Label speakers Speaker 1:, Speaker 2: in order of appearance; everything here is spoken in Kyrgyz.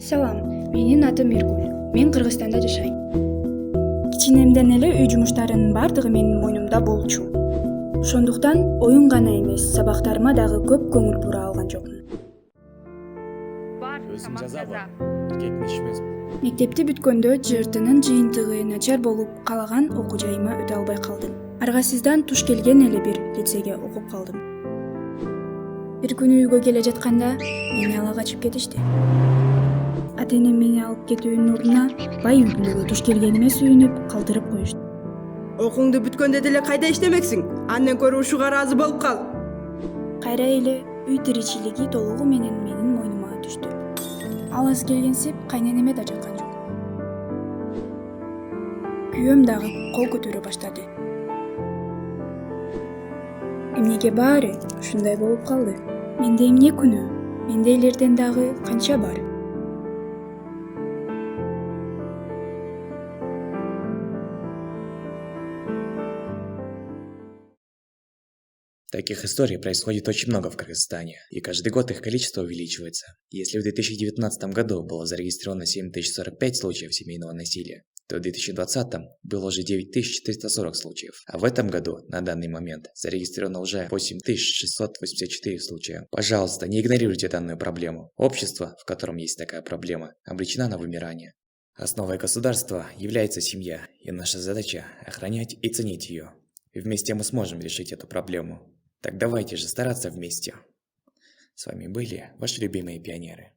Speaker 1: Салам, менин атым Иргүл. Мен Кыргызстанда жашайм. Кичинемден эле үй жумуштарынын бардыгы менин мойнумда болчу. Ошондуктан оюн гана эмес, сабактарыма дагы көп көңүл бура алган жокмун.
Speaker 2: Өзүң жазабы? Эркектин иши эмеспи?
Speaker 1: Мектепти бүткөндө ЖРТнын жыйынтыгы начар болуп, каалаган окуу жайыма өтө албай калдым. Аргасыздан туш келген эле бир лицейге окуп калдым. Бир күнү үйгө келе жатканда мени ала качып кетишти. Ата-энем мени алып кетүүнүн ордуна бай үй бүлөгө туш келгениме сүйүнүп калтырып коюшту.
Speaker 3: Окууңду бүткөндө деле кайда иштемексиң? Андан көрө ушуга ыраазы болуп кал.
Speaker 1: Кайра эле үй тиричилиги толугу менен менин мойнума түштү. Алыс келгенсип кайненеме да жаккан жок. Күйөөм дагы кол көтөрө баштады. Эмнеге баары ушундай болуп калды? Менде эмне күнөө? Мендейлерден дагы канча бар?
Speaker 2: Таких историй происходит очень много в Кыргызстане, и каждый год их количество увеличивается. Если в 2019 году было зарегистрировано 7045 случаев семейного насилия, то в 2020 было уже 9440 случаев, а в этом году на данный момент зарегистрировано уже 8684 случая. Пожалуйста, не игнорируйте данную проблему. Общество, в котором есть такая проблема, обречено на вымирание. Основой государства является семья, и наша задача – охранять и ценить ее. И вместе мы сможем решить эту проблему. Так давайте же стараться вместе. С вами были ваши любимые пионеры.